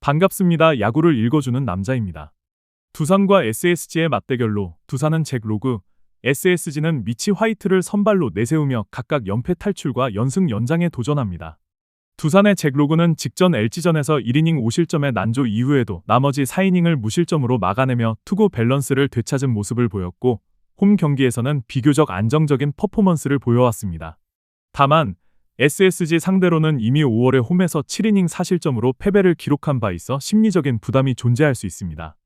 반갑습니다. 야구를 읽어주는 남자입니다. 두산과 SSG의 맞대결로 두산은 잭 로그, SSG는 미치 화이트를 선발로 내세우며 각각 연패 탈출과 연승 연장에 도전합니다. 두산의 잭 로그는 직전 LG전에서 1이닝 5실점의 난조 이후에도 나머지 4이닝을 무실점으로 막아내며 투구 밸런스를 되찾은 모습을 보였고, 홈 경기에서는 비교적 안정적인 퍼포먼스를 보여왔습니다. 다만 SSG 상대로는 이미 5월에 홈에서 7이닝 4실점으로 패배를 기록한 바 있어 심리적인 부담이 존재할 수 있습니다.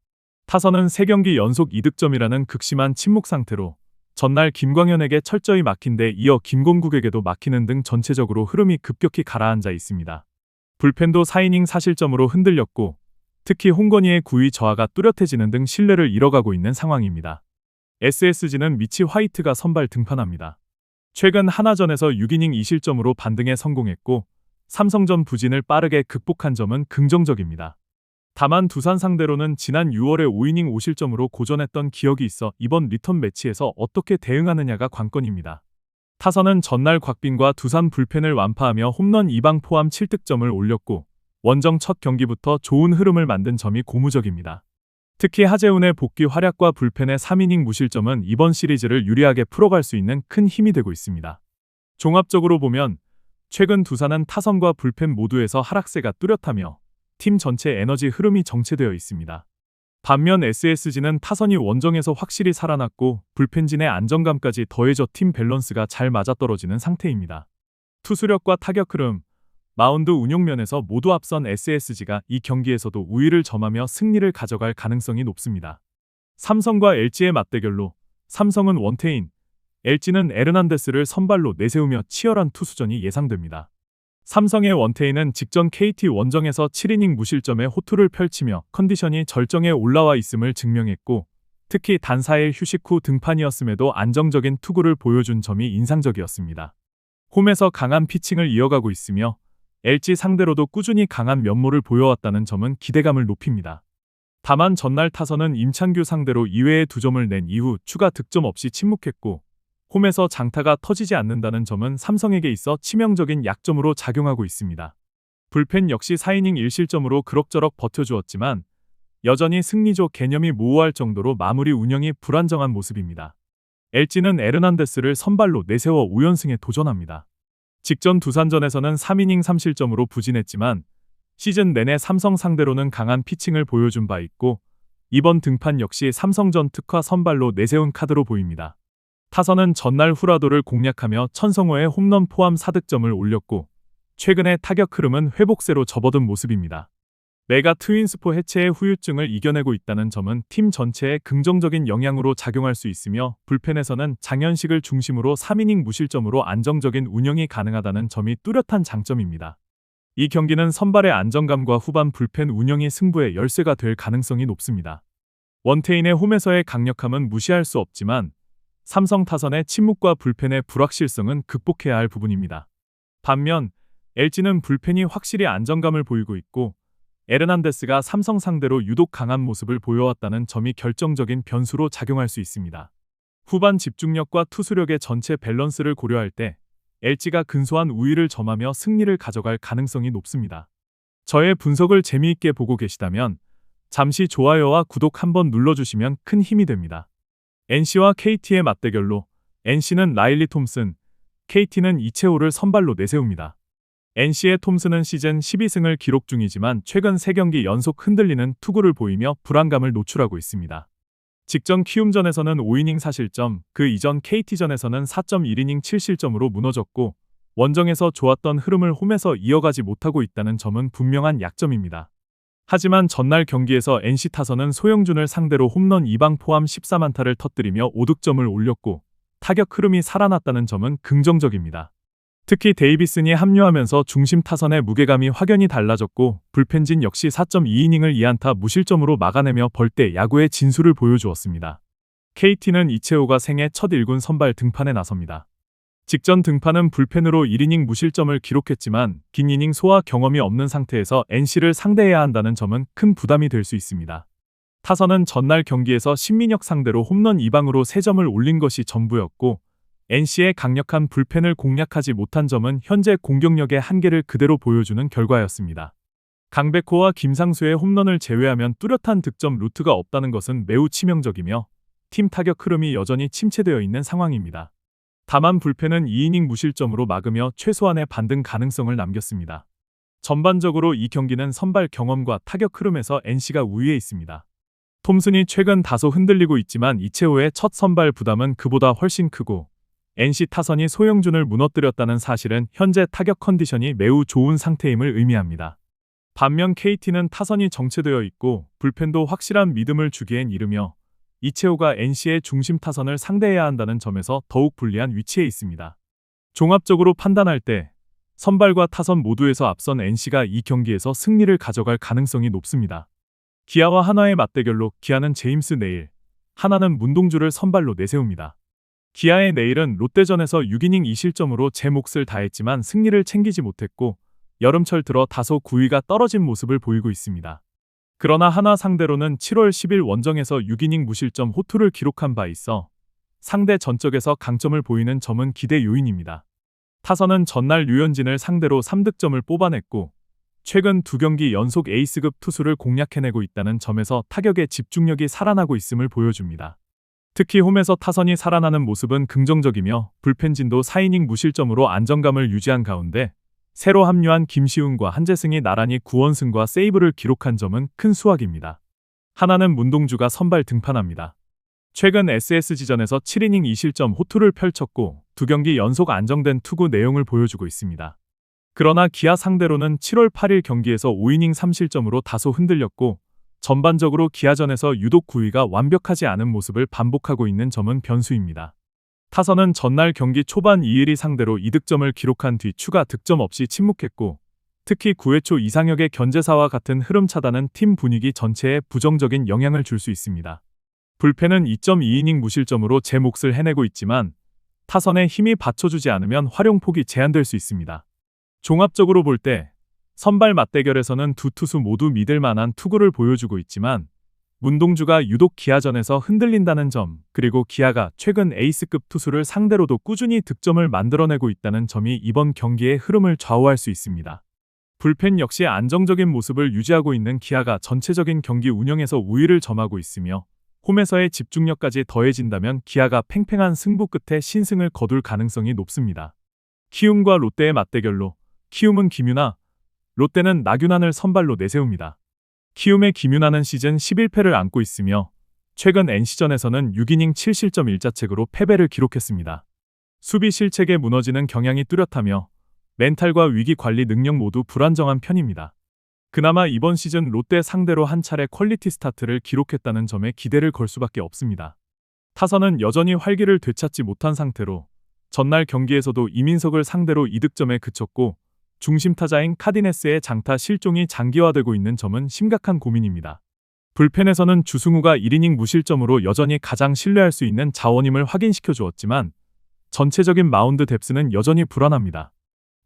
타선은 3경기 연속 2득점이라는 극심한 침묵 상태로 전날 김광현에게 철저히 막힌 데 이어 김공국에게도 막히는 등 전체적으로 흐름이 급격히 가라앉아 있습니다. 불펜도 4이닝 4실점으로 흔들렸고, 특히 홍건희의 구위 저하가 뚜렷해지는 등 신뢰를 잃어가고 있는 상황입니다. SSG는 미치 화이트가 선발 등판합니다. 최근 하나전에서 6이닝 2실점으로 반등에 성공했고, 삼성전 부진을 빠르게 극복한 점은 긍정적입니다. 다만 두산 상대로는 지난 6월에 5이닝 5실점으로 고전했던 기억이 있어 이번 리턴 매치에서 어떻게 대응하느냐가 관건입니다. 타선은 전날 곽빈과 두산 불펜을 완파하며 홈런 2방 포함 7득점을 올렸고, 원정 첫 경기부터 좋은 흐름을 만든 점이 고무적입니다. 특히 하재훈의 복귀 활약과 불펜의 3이닝 무실점은 이번 시리즈를 유리하게 풀어갈 수 있는 큰 힘이 되고 있습니다. 종합적으로 보면 최근 두산은 타선과 불펜 모두에서 하락세가 뚜렷하며 팀 전체 에너지 흐름이 정체되어 있습니다. 반면 SSG는 타선이 원정에서 확실히 살아났고 불펜진의 안정감까지 더해져 팀 밸런스가 잘 맞아떨어지는 상태입니다. 투수력과 타격 흐름, 마운드 운용 면에서 모두 앞선 SSG가 이 경기에서도 우위를 점하며 승리를 가져갈 가능성이 높습니다. 삼성과 LG의 맞대결로 삼성은 원태인, LG는 에르난데스를 선발로 내세우며 치열한 투수전이 예상됩니다. 삼성의 원태인은 직전 KT 원정에서 7이닝 무실점의 호투를 펼치며 컨디션이 절정에 올라와 있음을 증명했고, 특히 단 4일 휴식 후 등판이었음에도 안정적인 투구를 보여준 점이 인상적이었습니다. 홈에서 강한 피칭을 이어가고 있으며 LG 상대로도 꾸준히 강한 면모를 보여왔다는 점은 기대감을 높입니다. 다만 전날 타선은 임창규 상대로 2회에 2점을 낸 이후 추가 득점 없이 침묵했고, 홈에서 장타가 터지지 않는다는 점은 삼성에게 있어 치명적인 약점으로 작용하고 있습니다. 불펜 역시 4이닝 1실점으로 그럭저럭 버텨주었지만 여전히 승리조 개념이 모호할 정도로 마무리 운영이 불안정한 모습입니다. LG는 에르난데스를 선발로 내세워 5연승에 도전합니다. 직전 두산전에서는 3이닝 3실점으로 부진했지만 시즌 내내 삼성 상대로는 강한 피칭을 보여준 바 있고, 이번 등판 역시 삼성전 특화 선발로 내세운 카드로 보입니다. 타선은 전날 후라도를 공략하며 천성호의 홈런 포함 4득점을 올렸고, 최근의 타격 흐름은 회복세로 접어든 모습입니다. 메가 트윈스포 해체의 후유증을 이겨내고 있다는 점은 팀 전체에 긍정적인 영향으로 작용할 수 있으며, 불펜에서는 장현식을 중심으로 3이닝 무실점으로 안정적인 운영이 가능하다는 점이 뚜렷한 장점입니다. 이 경기는 선발의 안정감과 후반 불펜 운영이 승부의 열쇠가 될 가능성이 높습니다. 원태인의 홈에서의 강력함은 무시할 수 없지만 삼성 타선의 침묵과 불펜의 불확실성은 극복해야 할 부분입니다. 반면 LG는 불펜이 확실히 안정감을 보이고 있고, 에르난데스가 삼성 상대로 유독 강한 모습을 보여왔다는 점이 결정적인 변수로 작용할 수 있습니다. 후반 집중력과 투수력의 전체 밸런스를 고려할 때 LG가 근소한 우위를 점하며 승리를 가져갈 가능성이 높습니다. 저의 분석을 재미있게 보고 계시다면 잠시 좋아요와 구독 한번 눌러주시면 큰 힘이 됩니다. NC와 KT의 맞대결로 NC는 라일리 톰슨, KT는 이채호를 선발로 내세웁니다. NC의 톰슨은 시즌 12승을 기록 중이지만 최근 3경기 연속 흔들리는 투구를 보이며 불안감을 노출하고 있습니다. 직전 키움전에서는 5이닝 4실점, 그 이전 KT전에서는 4.1이닝 7실점으로 무너졌고, 원정에서 좋았던 흐름을 홈에서 이어가지 못하고 있다는 점은 분명한 약점입니다. 하지만 전날 경기에서 NC 타선은 소영준을 상대로 홈런 2방 포함 14만타를 터뜨리며 5득점을 올렸고, 타격 흐름이 살아났다는 점은 긍정적입니다. 특히 데이비슨이 합류하면서 중심 타선의 무게감이 확연히 달라졌고, 불펜진 역시 4.2이닝을 2안타 무실점으로 막아내며 벌떼 야구의 진수를 보여주었습니다. KT는 이채호가 생애 첫 1군 선발 등판에 나섭니다. 직전 등판은 불펜으로 1이닝 무실점을 기록했지만 긴 이닝 소화 경험이 없는 상태에서 NC를 상대해야 한다는 점은 큰 부담이 될 수 있습니다. 타선은 전날 경기에서 신민혁 상대로 홈런 2방으로 3점을 올린 것이 전부였고, NC의 강력한 불펜을 공략하지 못한 점은 현재 공격력의 한계를 그대로 보여주는 결과였습니다. 강백호와 김상수의 홈런을 제외하면 뚜렷한 득점 루트가 없다는 것은 매우 치명적이며 팀 타격 흐름이 여전히 침체되어 있는 상황입니다. 다만 불펜은 2이닝 무실점으로 막으며 최소한의 반등 가능성을 남겼습니다. 전반적으로 이 경기는 선발 경험과 타격 흐름에서 NC가 우위에 있습니다. 톰슨이 최근 다소 흔들리고 있지만 이채호의 첫 선발 부담은 그보다 훨씬 크고 NC 타선이 소영준을 무너뜨렸다는 사실은 현재 타격 컨디션이 매우 좋은 상태임을 의미합니다. 반면 KT는 타선이 정체되어 있고 불펜도 확실한 믿음을 주기엔 이르며 이채호가 NC의 중심 타선을 상대해야 한다는 점에서 더욱 불리한 위치에 있습니다. 종합적으로 판단할 때 선발과 타선 모두에서 앞선 NC가 이 경기에서 승리를 가져갈 가능성이 높습니다. 기아와 하나의 맞대결로 기아는 제임스 네일, 하나는 문동주를 선발로 내세웁니다. 기아의 네일은 롯데전에서 6이닝 2실점으로 제 몫을 다했지만 승리를 챙기지 못했고 여름철 들어 다소 구위가 떨어진 모습을 보이고 있습니다. 그러나 하나 상대로는 7월 10일 원정에서 6이닝 무실점 호투를 기록한 바 있어 상대 전적에서 강점을 보이는 점은 기대 요인입니다. 타선은 전날 류현진을 상대로 3득점을 뽑아냈고 최근 2경기 연속 에이스급 투수를 공략해내고 있다는 점에서 타격의 집중력이 살아나고 있음을 보여줍니다. 특히 홈에서 타선이 살아나는 모습은 긍정적이며 불펜진도 4이닝 무실점으로 안정감을 유지한 가운데 새로 합류한 김시훈과 한재승이 나란히 9원승과 세이브를 기록한 점은 큰 수확입니다. 하나는 문동주가 선발 등판합니다. 최근 SSG전에서 7이닝 2실점 호투를 펼쳤고 2경기 연속 안정된 투구 내용을 보여주고 있습니다. 그러나 기아 상대로는 7월 8일 경기에서 5이닝 3실점으로 다소 흔들렸고 전반적으로 기아전에서 유독 구위가 완벽하지 않은 모습을 반복하고 있는 점은 변수입니다. 타선은 전날 경기 초반 이일이 상대로 2득점을 기록한 뒤 추가 득점 없이 침묵했고 특히 9회 초 이상혁의 견제사와 같은 흐름 차단은 팀 분위기 전체에 부정적인 영향을 줄 수 있습니다. 불펜은 2.2이닝 무실점으로 제 몫을 해내고 있지만 타선에 힘이 받쳐주지 않으면 활용폭이 제한될 수 있습니다. 종합적으로 볼 때 선발 맞대결에서는 두 투수 모두 믿을 만한 투구를 보여주고 있지만 문동주가 유독 기아전에서 흔들린다는 점, 그리고 기아가 최근 에이스급 투수를 상대로도 꾸준히 득점을 만들어내고 있다는 점이 이번 경기의 흐름을 좌우할 수 있습니다. 불펜 역시 안정적인 모습을 유지하고 있는 기아가 전체적인 경기 운영에서 우위를 점하고 있으며 홈에서의 집중력까지 더해진다면 기아가 팽팽한 승부 끝에 신승을 거둘 가능성이 높습니다. 키움과 롯데의 맞대결로 키움은 김윤아, 롯데는 나균환을 선발로 내세웁니다. 키움의 김윤아는 시즌 11패를 안고 있으며 최근 NC전에서는 6이닝 7실점 1자책으로 패배를 기록했습니다. 수비 실책에 무너지는 경향이 뚜렷하며 멘탈과 위기 관리 능력 모두 불안정한 편입니다. 그나마 이번 시즌 롯데 상대로 한 차례 퀄리티 스타트를 기록했다는 점에 기대를 걸 수밖에 없습니다. 타선은 여전히 활기를 되찾지 못한 상태로 전날 경기에서도 이민석을 상대로 2득점에 그쳤고 중심 타자인 카디네스의 장타 실종이 장기화되고 있는 점은 심각한 고민입니다. 불펜에서는 주승우가 1이닝 무실점으로 여전히 가장 신뢰할 수 있는 자원임을 확인시켜 주었지만 전체적인 마운드 뎁스는 여전히 불안합니다.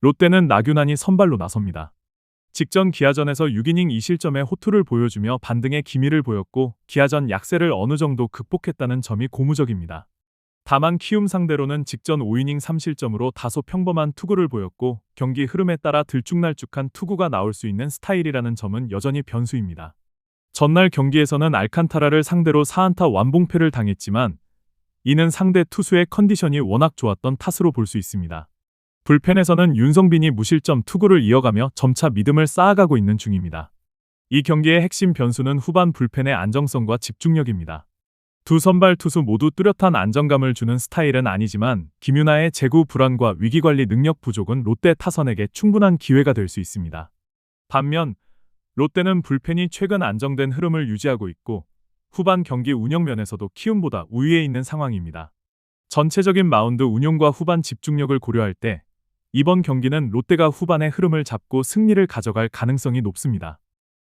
롯데는 나균환이 선발로 나섭니다. 직전 기아전에서 6이닝 2실점의 호투를 보여주며 반등의 기미를 보였고 기아전 약세를 어느 정도 극복했다는 점이 고무적입니다. 다만 키움 상대로는 직전 5이닝 3실점으로 다소 평범한 투구를 보였고 경기 흐름에 따라 들쭉날쭉한 투구가 나올 수 있는 스타일이라는 점은 여전히 변수입니다. 전날 경기에서는 알칸타라를 상대로 4안타 완봉패를 당했지만 이는 상대 투수의 컨디션이 워낙 좋았던 탓으로 볼 수 있습니다. 불펜에서는 윤성빈이 무실점 투구를 이어가며 점차 믿음을 쌓아가고 있는 중입니다. 이 경기의 핵심 변수는 후반 불펜의 안정성과 집중력입니다. 두 선발 투수 모두 뚜렷한 안정감을 주는 스타일은 아니지만 김윤아의 제구 불안과 위기관리 능력 부족은 롯데 타선에게 충분한 기회가 될 수 있습니다. 반면 롯데는 불펜이 최근 안정된 흐름을 유지하고 있고 후반 경기 운영 면에서도 키움보다 우위에 있는 상황입니다. 전체적인 마운드 운용과 후반 집중력을 고려할 때 이번 경기는 롯데가 후반의 흐름을 잡고 승리를 가져갈 가능성이 높습니다.